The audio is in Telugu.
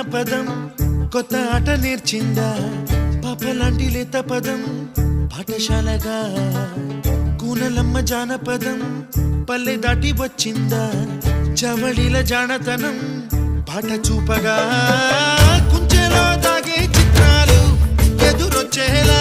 జానపదం కొత్త ఆట నేర్చిందా పాపలాంటి లేత పదం పాఠశాలగా కూనలమ్మ జానపదం పల్లె దాటి వచ్చిందా చవళిల జానతనం పాట చూపగా కుంచెలో దాగే చిత్రాలు ఎదురొచ్చేలా